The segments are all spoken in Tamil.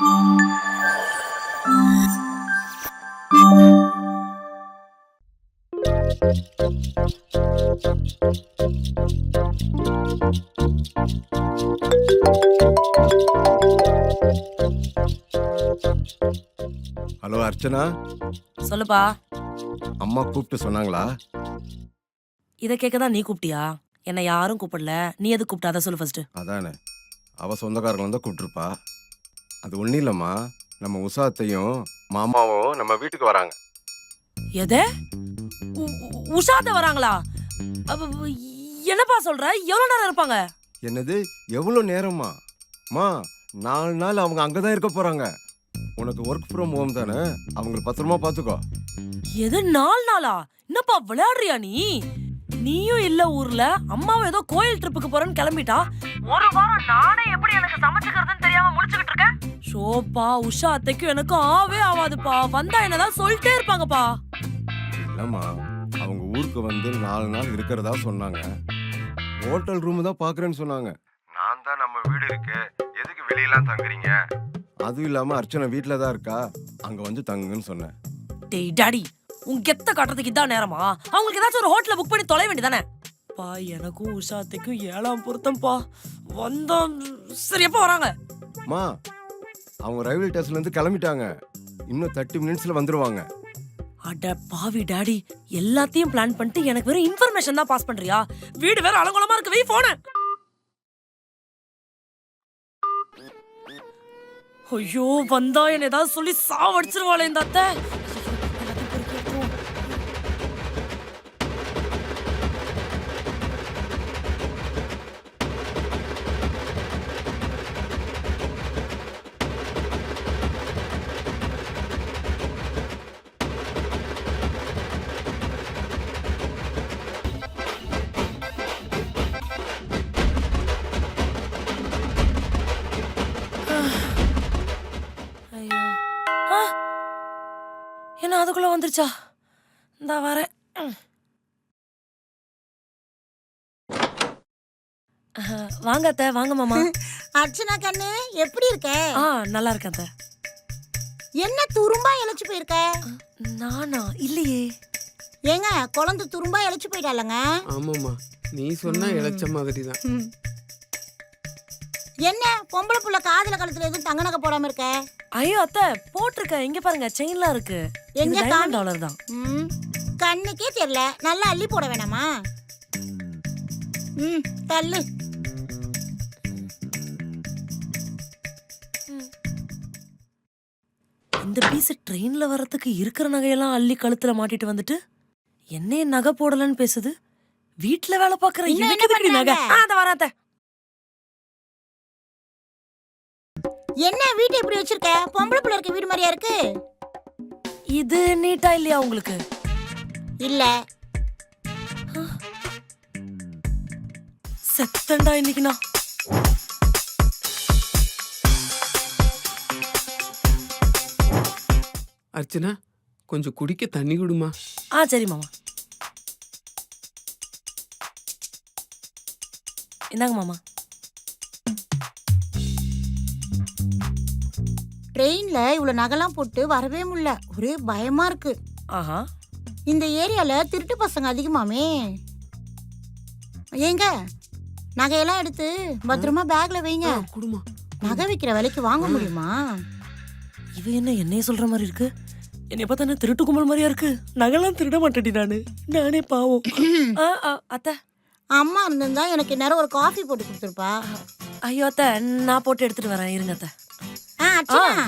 ஹலோ அர்ச்சனா, சொல்லுப்பா. அம்மா கூப்பிட்டு சொன்னாங்களா? இதை கேட்க தான் நீ கூப்பிட்டியா? என்னை யாரும் கூப்பிடல. நீ எது கூப்பிட்ட அதை சொல்லு ஃபர்ஸ்ட். அதானே, அவ சொந்தக்காரங்க வந்து கூப்பிட்டுருப்பா. அது ஒன்றும் இல்லைம்மா, நம்ம உஷாத்தையும் மாமாவும் நம்ம வீட்டுக்கு வராங்க. எது? உஷாத்த வராங்களா? அப்ப, என்னப்பா சொல்ற? எவ்வளவு நேரம் இருப்பாங்க? என்னது எவ்வளோ நேரமா? மா, 4 நாள் அவங்க அங்கே தான் இருக்க போகிறாங்க. உனக்கு ஒர்க் ஃப்ரம் ஹோம் தானே, அவங்கள பத்திரமா பார்த்துக்கோ. எது 4 நாளா? என்னப்பா விளையாடுறியா நீ? நீயும் இல்ல ஊர்ல, அம்மாவும் ஏதோ கோயில் ட்ரிப்புக்கு போறேன்னு கிளம்பிட்டா. ஒரு வாரம் நானே எப்படி எனக்கு சமைச்சுக்கிறதுன்னு தெரியாம முழிச்சுக்கிட்டு இருக்கேன். ஷோப்பா, உஷா அத்தைக்கும் எனக்கும் ஆவே ஆவாதுப்பா. வந்தா என்னதான் சொல்லிட்டே இருப்பாங்கப்பா. இல்லைம்மா, அவங்க ஊருக்கு வந்து 4 நாள் இருக்கிறதா சொன்னாங்க. ஹோட்டல் ரூம் தான் பார்க்குறேன்னு சொன்னாங்க. நான் தான் நம்ம வீடு இருக்கு, எதுக்கு வெளியெல்லாம் தங்குறீங்க? அதுவும் இல்லாமல் அர்ச்சனை வீட்டில் தான் இருக்கா, அங்கே வந்து தங்குன்னு சொன்னேன். டேய் டாடி, உன் கெத்த காட்டுறதுக்கு இதான் நேரமா? அவங்களுக்கு ஏதாச்சும் ஒரு ஹோட்டல புக் பண்ணி தொலை வேண்டியதானே? பா, எனக்கும் உஷா அத்தைக்கும் 7ஆம் பொருத்தம்பா. வந்தா சரி, எப்போ வராங்க? மா, அவங்க ரயில்வே ஸ்டேஷன்லேருந்து கிளம்பிட்டாங்க. இன்னும் 30 மினிட்ஸில் வந்துடுவாங்க. அட பாவி டாடி, எல்லாத்தையும் பிளான் பண்ணிட்டு எனக்கு வெறும் இன்ஃபர்மேஷன் தான் பாஸ் பண்றியா? வீடு வேற அலங்கோலமா இருக்கு, வை போன. ஐயோ, வந்தா என்ன ஏதாவது சொல்லி சாவடிச்சிருவாளே இந்த அத்தை. என்ன அதுக்குள்ள வந்துருச்சா? இந்தா வரேன். வாங்க அத்தை, வாங்க மாமா. அர்ச்சனா கண்ணு, எப்படி இருக்க? நல்லா இருக்கேன் அத்தை. என்ன துரும்பா இழைச்சு போயிருக்க? நானா? இல்லையே. ஏங்க, குழந்தை துரும்பா இழைச்சு போயிட்டாலங்க. ஆமாம்மா, நீ சொன்னா இழைச்ச மாதிரி தான். என்ன பொம்பளை புள்ள காதுல கழுத்துல எதுவும் தங்க நகை போடாம இருக்க? ஐயோ அத்தை, போட்டிருக்கேன். இங்க பாருங்க, செயின்லாம் இருக்கு. எங்க $1 தான். கண்ணுக்கே தெரியல, நல்லா அள்ளி போட வேணாமா? தள்ளு. இந்த பீஸ் ட்ரெயின்ல வர்றதுக்கு இருக்கிற நகையெல்லாம் அள்ளி கழுத்துல மாட்டிட்டு வந்துட்டு என்னைய நகை போடலன்னு பேசுது. வீட்டுல வேலை பாக்குற எனக்கு எதுக்கு நகை? அத வராத. என்ன வீட்டை இப்படி வச்சிருக்க? பொம்பளை புள்ள இருக்க வீடு மாதிரியா இருக்கு? இது நீட்டா இல்லையா உங்களுக்கு? இல்ல. செத்தண்டா இன்னைக்கு நான். அர்ச்சனா, கொஞ்சம் குடிக்க தண்ணி குடுமா. சரி மாமா. இந்தாங்க மாமா. ட்ரெயின்ல இவ்வளவு நகைலாம் போட்டு வரவே முடியல, ஒரே பயமா இருக்கு. ஆஹா, இந்த ஏரியால திருட்டு பசங்க அதிகமாமே. ஏங்க, நகையெல்லாம் எடுத்து பத்திரமா பேக்ல வைங்க. குடுமா. நகை விக்கிற விலைக்கு வாங்க முடியுமா? இவ என்ன என்னைய சொல்ற மாதிரி இருக்கு? என்னைய பார்த்தா என்ன திருட்டு கும்பல் மாதிரியா இருக்கு? நகைலாம் திருட மாட்டேடி நானே பாவம். அத்தை, அம்மா இருந்திருந்தா எனக்கு நேரம் ஒரு காஃபி போட்டு கொடுத்துருப்பா. ஐயோ அத்தை, நான் போட்டு எடுத்துட்டு வரேன், இருங்க அத்தை. அர்ச்சனா,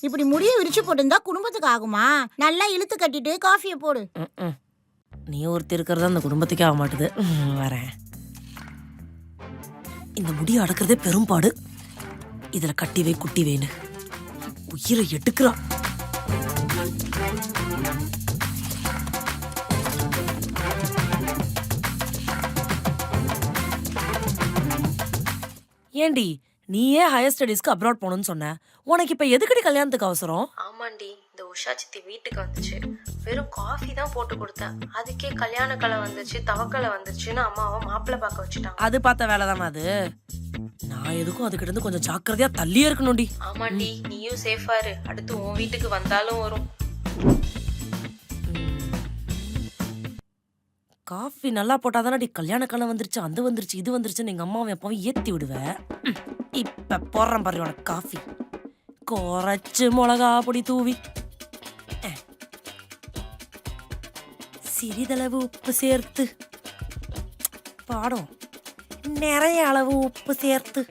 இப்படி முடிய விரிச்சு போட்டுருந்தா குடும்பத்துக்கு ஆகுமா? நல்லா இழுத்து கட்டிட்டு காஃபியை போடு. நீ ஒருத்தர் இருக்கிறதா அந்த குடும்பத்துக்கே ஆக மாட்டுது. வரேன். இந்த முடியை அடக்கிறதே பெரும்பாடு. இதுல கட்டி வை குட்டி வேணு, உயிரை எடுக்கிறா. ஏண்டி, நீயே ஹையர் ஸ்டடீஸ்க்கு அப்ராட் போகணும்னு சொன்ன. உனக்கு இப்ப எதுக்கடி கல்யாணத்துக்கு அவசரம்? ஆமாண்டி, இந்த உஷா சித்தி வீட்டுக்கு வந்துச்சு. வெறும் காஃபி தான் போட்டு கொடுத்தேன். அதுக்கே கல்யாண கலை வந்துச்சு, தவக்கலை வந்துச்சுன்னு அம்மாவை மாப்பிள்ளை பார்க்க வச்சுட்டாங்க. அது பார்த்த வேலை தானே அது. நான் எதுக்கும் அதுக்கிட்ட இருந்து கொஞ்சம் ஜாக்கிரதையா தள்ளியே இருக்கணும்டி. ஆமாண்டி, நீயும் சேஃபா இரு. அடுத்து உன் வீட்டுக்கு வந்தாலும் வரும். காஃபி நல்லா போட்டாதானடி கல்யாண காலம் வந்துருச்சு, அந்த வந்துருச்சு, இது வந்துருச்சுன்னு எங்க அம்மாவை எப்பவும் ஏத்தி விடுவேன். இப்ப போடுறேன் பாரு உனக்கு காஃபி. குறைச்சு மிளகா பொடி தூவி, சிறிதளவு உப்பு சேர்த்து, பாடும் நிறைய அளவு உப்பு சேர்த்து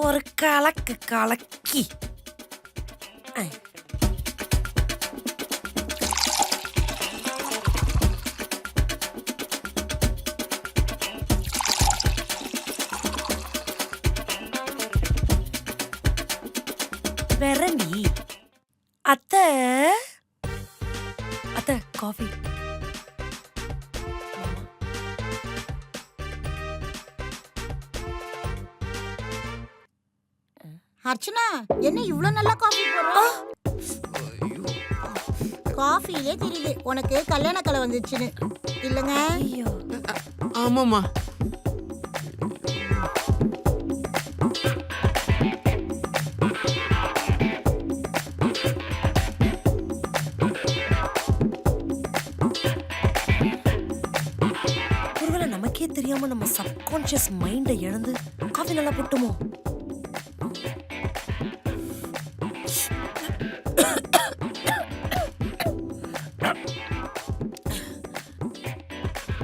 ஒரு கலக்கு கலக்கி வெரண்டி. அத்தை அத்தை காஃபி. அர்ச்சனா, என்ன இவ்ளோ நல்லா காஃபி போடுற? காஃபிலே தெரியுது உனக்கு கல்யாண கலை வந்துச்சுன்னு. இல்லங்க? ஐயோ, ஆமாம்மா. ஒருவேளை நமக்கே தெரியாம நம்ம சப்கான்ஷியஸ் மைண்டை இழந்து காஃபி நல்லா போட்டுமோ?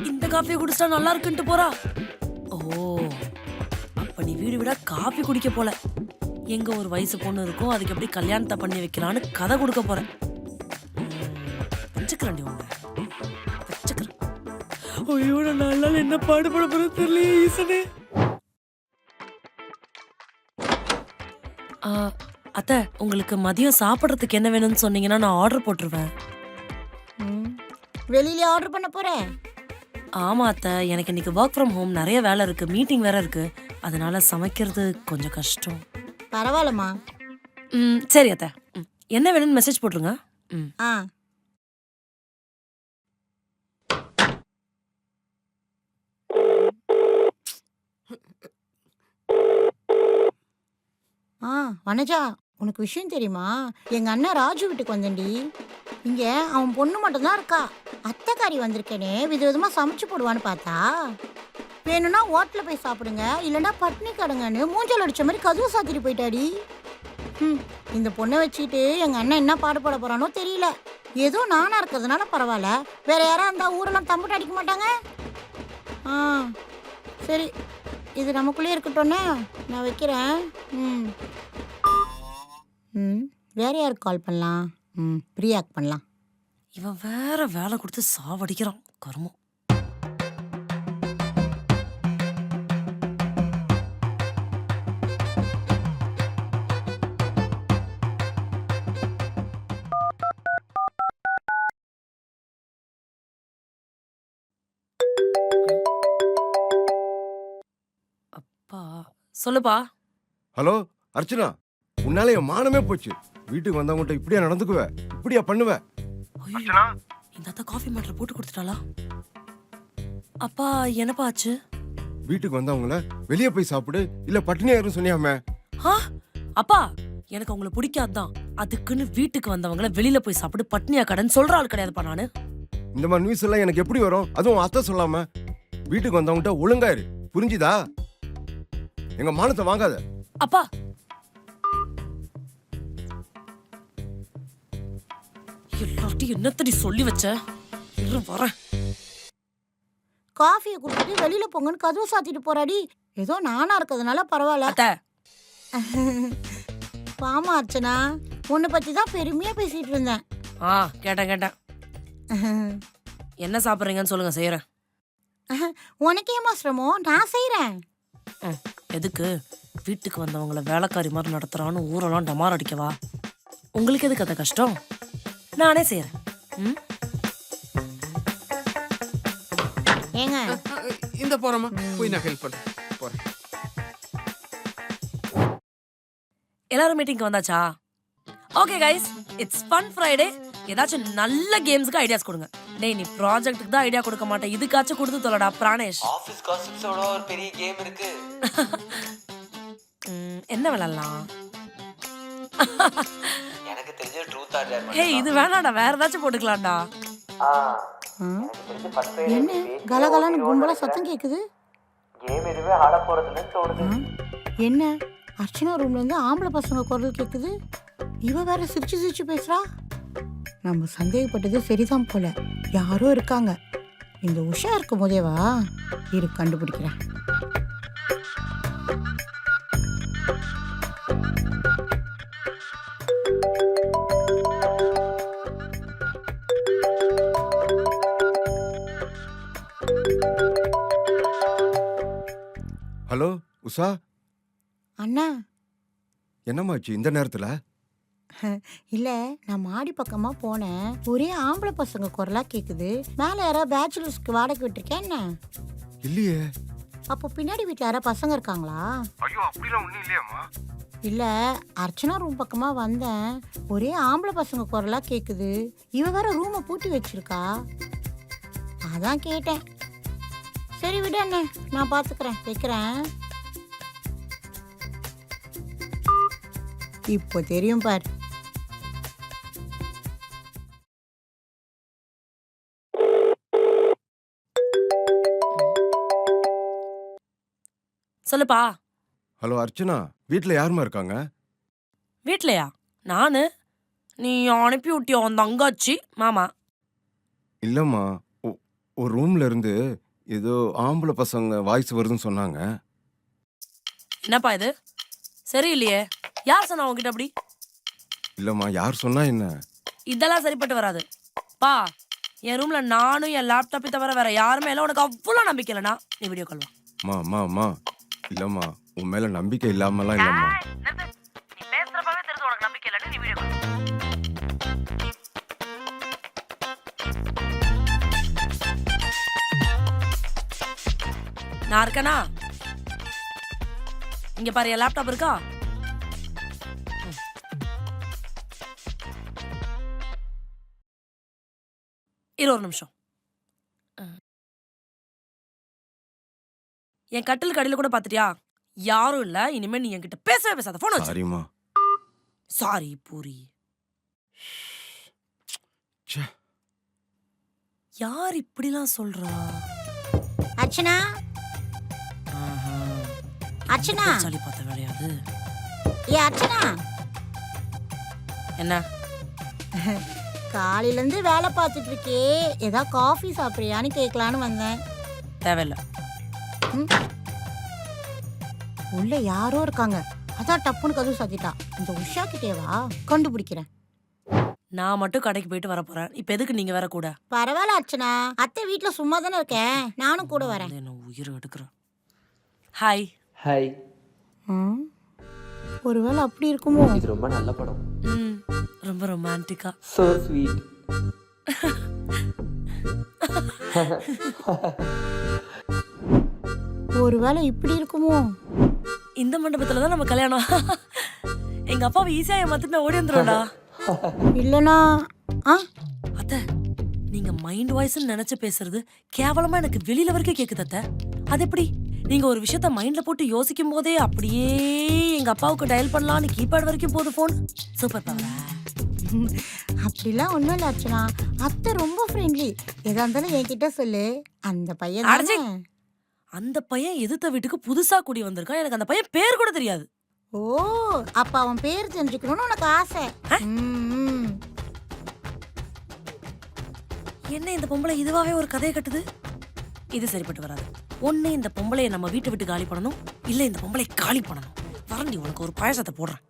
இந்த காஃபி குடிச்சா நல்லா இருக்குன்ட்டு போறா. ஓ, அப்ப நீ வீடு விட காஃபி குடிக்க போல. எங்க ஒரு வயசு பொண்ணு இருக்கும், அதுக்கு எப்படி கல்யாணத்தை பண்ணி வைக்கலான்னு கதை கொடுக்க போறேன். வச்சுக்கிறேன் உன்னை, வச்சுக்கிறேன். ஐயோ, நான் நல்லா என்ன பாடுபட போறேன் தெரியல ஈசனே. அத்தை, உங்களுக்கு மதியம் சாப்பிட்றதுக்கு என்ன வேணும்னு சொன்னீங்கன்னா நான் ஆர்டர் போட்டுருவேன். வெளியில ஆர்டர் பண்ண போறேன். ஆமா அத்தை, எனக்கு இன்னைக்கு ஒர்க் ஃப்ரம் ஹோம், நிறைய வேலை இருக்கு, மீட்டிங் வேற இருக்கு, அதனால சமைக்கிறது கொஞ்சம் கஷ்டம். பரவாயில்லம்மா. சரி அத்தை, என்ன வேணும்னு மெசேஜ் போட்டுருங்க. ஆ, வனஜா, உனக்கு விஷயம் தெரியுமா? எங்க அண்ணன் ராஜு வீட்டுக்கு வந்தேன்டி. இங்க அவன் பொண்ணு மட்டும்தான் இருக்கா. அத்தைக்காரி வந்திருக்கேனே, விதவிதமா சமைச்சு போடுவான்னு பார்த்தா, வேணும்னா ஹோட்டல்ல போய் சாப்பிடுங்க, இல்லைன்னா பட்னி கடுங்கன்னு மூஞ்சல் அடிச்ச மாதிரி கதவு சாத்திட்டு போயிட்டாடி. இந்த பொண்ணை வச்சுக்கிட்டு எங்க அண்ணன் என்ன பாடுபட போறானோ தெரியல. ஏதோ நானா இருக்கிறதுனால பரவாயில்ல, வேற யாரா இருந்தா ஊரெல்லாம் தம்பிட்டு அடிக்க மாட்டாங்க. சரி, இது நமக்குள்ளே இருக்கட்டும்னே, நான் வைக்கிறேன். வேற யாருக்கு கால் பண்ணலாம்? பிரியாக்கு பண்ணலாம். இவன் வேற வேலை கொடுத்து சாவடிக்கிறான் கருமம். அப்பா, சொல்லுப்பா. ஹலோ அர்ச்சனா, உன்னால என் மானமே போச்சு. வீட்டுக்கு வந்தவங்ககிட்ட இப்படியா நடந்துக்குவ? இப்படியா பண்ணுவ? ஐயோ, இந்த அத்தை காஃபி மேட்டர் போட்டு கொடுத்துட்டாளா? அப்பா, என்னப்பா ஆச்சு? வீட்டுக்கு வந்தவங்கள வெளியே போய் சாப்பிடு, இல்ல பட்டினியா இரு சொன்னியாமே. அப்பா, எனக்கு அவங்கள பிடிக்காதுதான், அதுக்குன்னு வீட்டுக்கு வந்தவங்கள வெளியில போய் சாப்பிடு பட்னியா கடன் சொல்ற ஆள் கிடையாதுப்பா நானு. இந்த மாதிரி நியூஸ் எல்லாம் எனக்கு எப்படி வரும்? அதுவும் அத்தை சொல்லாம. வீட்டுக்கு வந்தவங்ககிட்ட ஒழுங்கா இரு, புரிஞ்சுதா? எங்க மானத்தை வாங்காத. அப்பா, எல்லார்ட்டையும் என்னத்தடி சொல்லி வச்ச? இரு வரேன். காஃபியை குடிச்சிட்டு வெளியில போங்கன்னு கதவு சாத்திட்டு போறாடி. ஏதோ நானா இருக்கிறதுனால பரவாயில்ல. அத்தை, பாமா அர்ச்சனா, உன்னை பத்தி தான் பெருமையா பேசிட்டு இருந்தேன். கேட்டேன். என்ன சாப்பிட்றீங்கன்னு சொல்லுங்க, செய்யறேன். உனக்கேமா சிரமம், நான் செய்யறேன். எதுக்கு? வீட்டுக்கு வந்தவங்கள வேலைக்காரி மாதிரி நடத்துறான்னு ஊரெல்லாம் டமார் அடிக்கவா? உங்களுக்கு எதுக்கு அந்த கஷ்டம்? நானே செய்யறேன். ஏங்க, இந்த போறமா போய் நான் ஹெல்ப் பண்றேன். போறேன். எல்லாரும் மீட்டிங்க்கு வந்தாச்சா? Okay guys, it's fun Friday. ஏதாச்சும் நல்ல கேம்ஸ்க்கு ஐடியாஸ் கொடுங்க. டேய், நீ ப்ராஜெக்ட்டுக்கு தான் ஐடியா கொடுக்க மாட்டேன், இதுக்காச்சும் கொடுத்து தொலைடா பிராணேஷ். ஆபீஸ் காசிப்ஸோட ஒரு பெரிய கேம் இருக்கு. என்ன விளையாடலாம்? எனக்கு தெரிஞ்ச ட்ரூத் ஆர் டேர். ஏய், இது வேணாடா, வேற ஏதாச்சும் போட்டுக்கலாம்டா. எனக்கு தெரிஞ்ச ஃபர்ஸ்ட் ஃப்ரைடே என்ன கலகலன்னு கும்பலா சத்தம் கேக்குது? கேம் எதுவே ஆட போறதுன்னு தோணுது. என்ன அர்ச்சனா ரூம்ல இருந்து ஆம்பளை பசங்க குரல் கேக்குது? இவ வேற சிரிச்சு சிரிச்சு பேசுறா. நம்ம சந்தேகப்பட்டது சரிதான் போல, யாரோ இருக்காங்க. இந்த உஷா இருக்கும் போதேவா இரு கண்டுபிடிக்கிறேன். ஹலோ உஷா, அண்ணா என்னம்மாச்சு இந்த நேரத்துல? இல்ல, நான் மாடி பக்கமா போனேன், ஒரே ஆம்பளை பசங்க குரலா கேக்குது. மேல யாராவது பேச்சுலர்ஸ்க்கு வாடகை விட்டுருக்கேன் என்ன? இல்லையே. அப்போ பின்னாடி வீட்டுல யாராவது பசங்க இருக்காங்களா? ஐயோ, அப்படிலாம் ஒண்ணும் இல்லையாம்மா. இல்ல, அர்ச்சனா ரூம் பக்கமா வந்தேன், ஒரே ஆம்பளை பசங்க குரலா கேக்குது. இவ வேற ரூமை பூட்டி வச்சிருக்கா, அதான் கேட்டேன். சரி விடு அண்ணே, நான் பாத்துக்கிறேன், வைக்கிறேன். இப்போ தெரியும் பார். சொல்லுப்பா. ஹலோ அர்ச்சனா, வீட்ல யாரும்மா இருக்காங்க? வீட்லயா? நானு. நீ அனுப்பி விட்டியோ அந்த அங்காச்சி மாமா. இல்லம்மா, ஒரு ரூம்ல இருந்து ஏதோ ஆம்பளை பசங்க வாய்ஸ் வருதுன்னு சொன்னாங்க. என்னப்பா இது சரியில்லையே? யார் சொன்னா உங்ககிட்ட அப்படி? இல்லம்மா, யார் சொன்னா என்ன? இதெல்லாம் சரிப்பட்டு வராது பா. என் ரூம்ல நானும் என் லேப்டாப்பை தவிர வேற யாருமே இல்லை. உனக்கு அவ்வளோ நம்பிக்கை இல்லைனா நீ வீடியோ கால் வா. அம்மா இல்லம்மா, உன் மேல நம்பிக்கை இல்லாமலாம் இல்லம்மா. நீ பேசுறப்பவே தெரிஞ்சு உனக்கு நம்பிக்கை இல்லைன்னு நீ வீடியோ கால். நான் இருக்கேனா? இங்க பாரு, என் லேப்டாப் இருக்கா? இரு ஒரு நிமிஷம். என் கட்டில் கடையில கூட பாத்துட்டியா? யாரும் இல்ல. இனிமே நீ என்கிட்ட பேசவே பேசாத. போன் வச்சு. சாரிம்மா. சாரி பூரி. யார் இப்படிலாம் சொல்றா? அர்ச்சனா, அர்ச்சனா, சொல்லி பார்த்த வேலையாது. ஏ அர்ச்சனா, என்ன காலையில இருந்து வேலை பார்த்துட்டு இருக்கே, ஏதாவது காஃபி சாப்பிட்றியான்னு கேட்கலான்னு வந்தேன். தேவையில்ல. உள்ள யாரோ இருக்காங்க, அதான் டப்புன்னு கதவு சாத்திட்டா. இந்த உஷா கிட்டேவா கண்டுபிடிக்கிறேன். நான் மட்டும் கடைக்கு போயிட்டு வர போறேன். இப்ப எதுக்கு நீங்க வேற கூட? பரவாயில்ல அர்ச்சனா, அத்தை வீட்டுல சும்மா தானே இருக்கேன், நானும் கூட வரேன். என்ன உயிர் எடுக்கிறேன். ஹாய். ஹாய். ஒருவேளை அப்படி இருக்குமோ? இது ரொம்ப நல்ல படம். ரொம்ப ரொமான்டிக்கா. So sweet. ஒருவேளை இப்படி இருக்குமோ? இந்த மண்டபத்துல தான் நம்ம கல்யாணம். எங்க அப்பாவை ஈஸியா ஏமாத்திட்டு ஓடி வந்துடும்டா. இல்லனா அத்தை, நீங்க மைண்ட் வாய்ஸ் நினைச்சு பேசுறது கேவலமா எனக்கு வெளியில வரைக்கும் கேக்குது அத்தை. அது எப்படி? நீங்க ஒரு விஷயத்த மைண்ட்ல போட்டு யோசிக்கும் போதே அப்படியே எங்க அப்பாவுக்கு டயல் பண்ணலாம்னு கீபேட் வரைக்கும் போகுது போன். சூப்பர் பவரா? அப்படிலாம் ஒண்ணும் இல்ல அர்ச்சனா, அத்தை ரொம்ப ஃப்ரெண்ட்லி. எதா இருந்தாலும் என்கிட்ட சொல்லு. அந்த பையன் தானே? அந்த பையன் எதிர்த்த வீட்டுக்கு புதுசா கூடி வந்திருக்கான். எனக்கு அந்த பையன் பேர் கூட தெரியாது. ஓ, அப்ப அவன் பேர் தெரிஞ்சுக்கணும்னு உனக்கு ஆசை? என்ன இந்த பொம்பளை இதுவாவே ஒரு கதையை கட்டுது? இது சரிப்பட்டு வராது. ஒண்ணு இந்த பொம்பளையை நம்ம வீட்டை விட்டு காலி பண்ணணும், இல்ல இந்த பொம்பளை காலி பண்ணணும். வரண்டி, உனக்கு ஒரு பாயசத்தை போடுறேன்.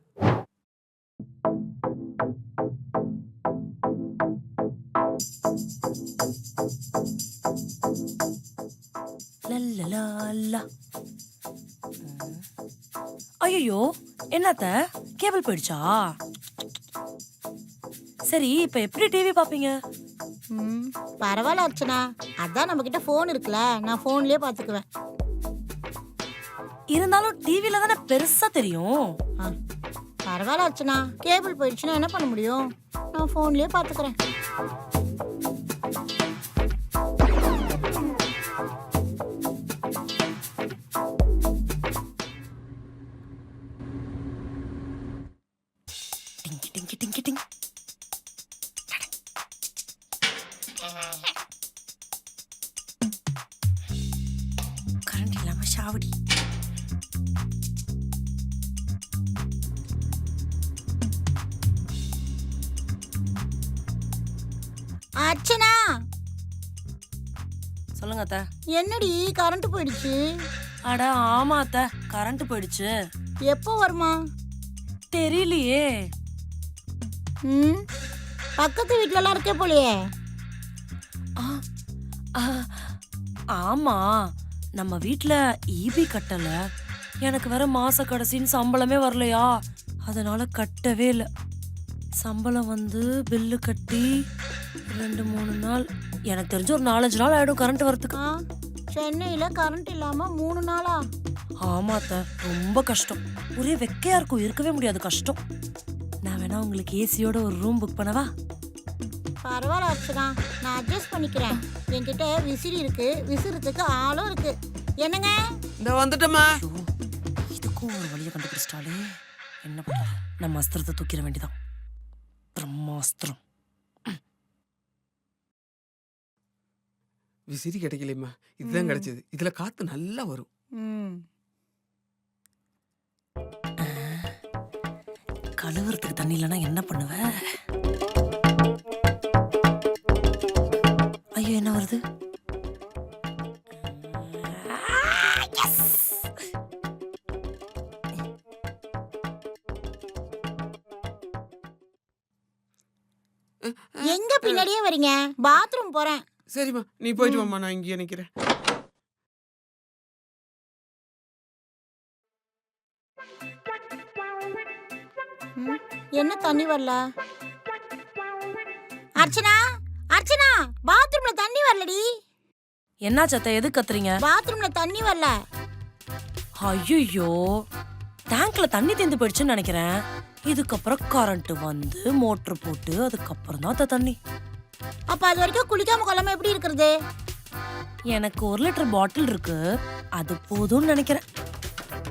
ஐயோ, என்னத்த கேபிள் போயிடுச்சா? சரி, இப்ப எப்படி டிவி பாப்பீங்க? பரவாயில்ல அர்ச்சனா, அதான் நம்ம கிட்ட போன் இருக்குல்ல, நான் போன்லயே பாத்துக்குவேன். இருந்தாலும் டிவில தானே பெருசா தெரியும். பரவாயில்ல அர்ச்சனா, கேபிள் போயிடுச்சுன்னா என்ன பண்ண முடியும்? நான் ஃபோன்லயே பாத்துக்கிறேன். டிங்கி டிங்கி டிங்கி டிங். கரண்ட் இல்லாம ஷாவடி. அர்ச்சனா, சொல்லுங்க அத்தை. என்னடி கரண்ட் போயிடுச்சு? அட ஆமா அத்தை, கரண்ட் போயிடுச்சு. எப்போ வருமா? தெரியலையே. ம், பக்கத்து வீட்லலாம் இருக்கே போலியே. ஆ, ஆ, ஆமா, நம்ம வீட்ல ஈபி கட்டல. எனக்கு வேற மாச கடைசின்னு சம்பளமே வரலையா, அதனால கட்டவே இல்லை. சம்பளம் வந்து பில்லு கட்டி 2-3 நாள், எனக்கு தெரிஞ்ச ஒரு 4-5 நாள் ஆயிடும் கரண்ட் வரதுக்கு. ஆ, சென்னையில கரண்ட் இல்லாம 3 நாளா? ஆமா அத்தை, ரொம்ப கஷ்டம். ஒரே வெக்கையா இருக்கும், இருக்கவே முடியாது, கஷ்டம். நான் வேணா உங்களுக்கு ஏசியோட ஒரு ரூம் புக் பண்ணவா? பரவாயில்ல அர்ச்சனா, நான் அட்ஜஸ்ட் பண்ணிக்கிறேன். என்கிட்ட விசிறி இருக்கு, விசிறதுக்கு ஆளும் இருக்கு. என்னங்க? இந்த வந்துட்டமா. ஐயோ, இதுக்கும் ஒரு வழியை கண்டுபிடிச்சிட்டாலே. என்ன பண்றது, நம்ம அஸ்திரத்தை தூக்கிட வேண்டியதான். பிரம்மாஸ்திரம். விசிறி கிடைக்கலையம்மா, இதுதான் கிடைச்சது. இதுல காத்து நல்லா வரும். ம், கழுவுறதுக்கு தண்ணி இல்லைன்னா என்ன பண்ணுவ? ஐயோ, என்ன வருது? எங்க பின்னாடியே வரீங்க? பாத்ரூம் போறேன். சரிம்மா, நீ போயிட்டு வாம்மா, நான் இங்கேயே நிக்கிறேன். ம், என்ன தண்ணி வரல? அர்ச்சனா, அர்ச்சனா, பாத்ரூம்ல தண்ணி வரலடி. என்ன சத்த, எது கத்துறீங்க? பாத்ரூம்ல தண்ணி வரல. ஐயோ, டேங்க்ல தண்ணி தீர்ந்து போயிடுச்சுன்னு நினைக்கிறேன். இதுக்கப்புறம் கரண்ட் வந்து மோட்டர் போட்டு அதுக்கப்புறம் தான் அந்த தண்ணி. அப்ப அது வரைக்கும் குளிக்காம கொள்ளாம எப்படி இருக்கிறது? எனக்கு 1 லிட்டர் பாட்டில் இருக்கு, அது போதும்னு நினைக்கிறேன்.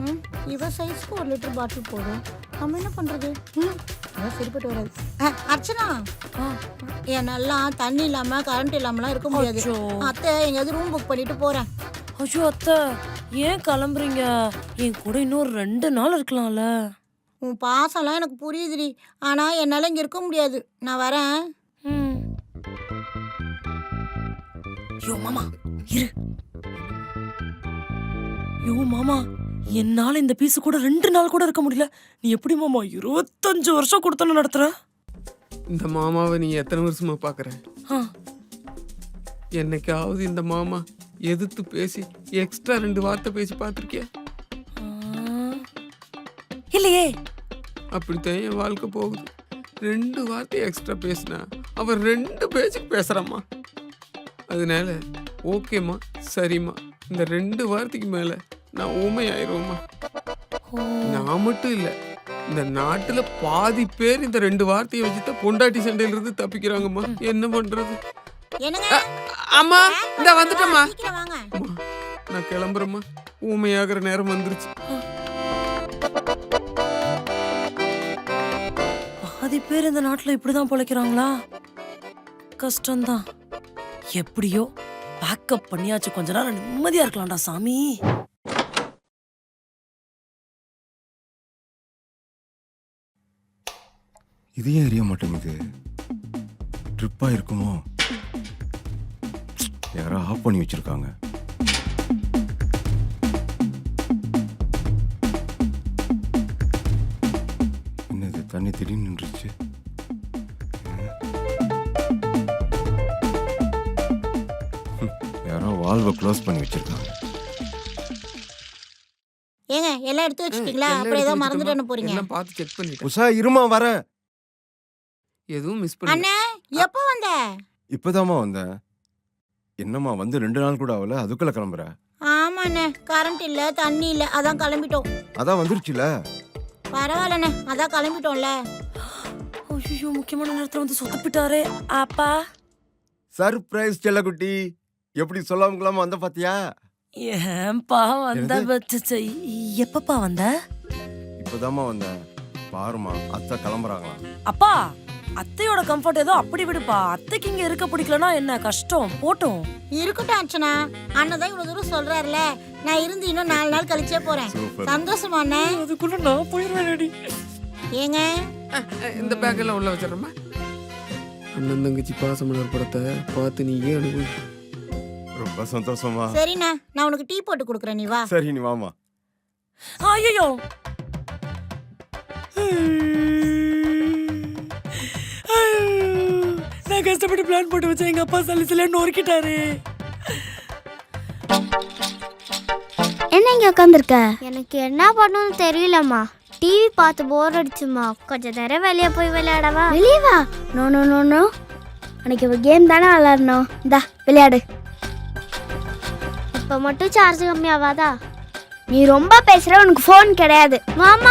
ம், இவ சைஸ்க்கு 1 லிட்டர் பாட்டில் போதும். நம்ம என்ன பண்றது? ம், அதான் சரிப்பட்டு வராது. அர்ச்சனா, ஆ, என்னெல்லாம் தண்ணி இல்லாம கரண்ட் இல்லாமலாம் இருக்க முடியாது. அச்சோ. அத்தை, எங்கேயாவது ரூம் புக் பண்ணிட்டு போறேன். ஐயோ அத்தை, ஏன் கிளம்புறீங்க? என் கூட இன்னும் 2 நாள் இருக்கலாம்ல. உன் பாசம்லாம் எனக்கு புரியுதுடி, ஆனா என்னால இங்க இருக்க முடியாது. நான் வரேன். ம். யோ மாமா, இரு. யோ மாமா, என்னால இந்த பீஸ் கூட 2 நாள் கூட இருக்க முடியல. நீ எப்படி மாமா 25 வருஷம் கொடுத்தன நடத்துற? இந்த மாமாவை நீ எத்தனை வருஷமா பாக்குற? ஆ, என்னைக்காவது இந்த மாமா எதிர்த்து பேசி எக்ஸ்ட்ரா 2 வார்த்தை பேசி பார்த்திருக்கியா? ஆ. இல்லையே. அப்படித்தான் என் வாழ்க்கை போகுது. 2 வார்த்தை எக்ஸ்ட்ரா பேசினா அவர் 2 பேச்சுக்கு பேசுறாம்மா. அதனால ஓகேம்மா, சரிம்மா, இந்த 2 வார்த்தைக்கு மேல நான் ஊமை ஆயிடுவேம்மா. ஓ, நான் மட்டும் இல்ல, இந்த நாட்டுல பாதி பேர் இந்த 2 வார்த்தையை வச்சுதான் பொண்டாட்டி சண்டையில இருந்து தப்பிக்கிறாங்கம்மா. என்ன பண்றது? என்னங்க? அம்மா, இந்த வந்துட்டம்மா. சீக்கிரம் வாங்க. அம்மா, நான் கிளம்புறேம்மா, ஊமையாகிற நேரம் வந்துருச்சு. பாதி பேர் இந்த நாட்டுல இப்படிதான் பொழைக்கிறாங்களா? கஷ்டம்தான். எப்படியோ பேக்கப் பண்ணியாச்சு, கொஞ்ச நேரம் நிம்மதியா இருக்கலாம்டா சாமி. இது ஏன் எரிய மாட்டேங்குது? ட்ரிப்பா இருக்குமோ? யாரோ ஆஃப் பண்ணி வச்சிருக்காங்க. என்னது, தண்ணி திடீர்னு நின்றுச்சு? யாரோ வால்வை க்ளோஸ் பண்ணி வச்சிருக்காங்க. ஏங்க, எல்லாம் எடுத்து வச்சிட்டீங்களா? எல்லாம் அப்புறம் எடுத்து ஏதோ மறந்துட்டு வச்சுட்டேம்மா. என்ன போறீங்க? எல்லாம் பார்த்து செக் பண்ணிட்டேன். உஷா, இருமா வரேன். எதுவும் மிஸ் பண்ணல. அண்ணே, எப்போ வந்த? இப்பதாம்மா வந்தேன். என்னம்மா வந்து 2 நாள் கூட ஆகல, அதுக்குள்ள கிளம்புற? ஆமாண்ணே, கரண்ட் இல்ல, தண்ணி இல்ல, அதான் கிளம்பிட்டோம். அதான் வந்துருச்சுல. பரவாயில்லண்ணே, அதான் கிளம்பிட்டோம்ல. ஐயோ முக்கியமான நேரத்துல வந்து சொத்தப்பிட்டாரே அப்பா. சர்ப்ரைஸ் செல்லக்குட்டி. எப்படி சொல்லாம வந்த பாத்தியா? ஏன்பா வந்த பச்சை? எப்பப்பா வந்த? இப்பதாம்மா வந்தேன். பாருமா, அத்தை கிளம்புறாங்களா? அப்பா அத்தையோட கம்ஃபர்ட் ஏதோ அப்படி விடுப்பா. அத்தைக்கு இங்க இருக்க பிடிக்கலனா என்ன கஷ்டம், போட்டும். இருக்கட்டும் அர்ச்சனா, அண்ணன் தான் இவ்வளவு தூரம் சொல்றாருல, நான் இருந்து இன்னும் 4 நாள் கழிச்சே போறேன். சூப்பர். சந்தோஷமா அண்ணே? அதுக்குள்ள நான் போயிருவேன். ஏங்க இந்த பேக்கெல்லாம் உள்ள வச்சிடறமா. அண்ணன் தங்கச்சி பாசமலர் படத்தை பார்த்து நீ ஏன் அனுபவி. ரொம்ப சந்தோஷமா. சரிண்ணா, நான் உனக்கு டீ போட்டு கொடுக்குறேன், நீ வா. சரி, நீ வாமா. ஐயோ நான் கஷ்டப்பட்டு பிளான் போட்டு வச்சேன், எங்க அப்பா சலிசில நொறுக்கிட்டாரு. என்ன இங்க உட்காந்துருக்க? எனக்கு என்ன பண்ணணும்னு தெரியலம்மா. டிவி பார்த்து போர் அடிச்சுமா. கொஞ்ச நேரம் வெளியே போய் விளையாடவா? வெளியே வா. நோ நோ நோ நோ, அன்னைக்கு ஒரு கேம் தானே விளையாடணும். இந்தா விளையாடு. இப்போ மட்டும் சார்ஜ் கம்மியாவாதா? நீ ரொம்ப பேசுற, உனக்கு ஃபோன் கிடையாது. மாமா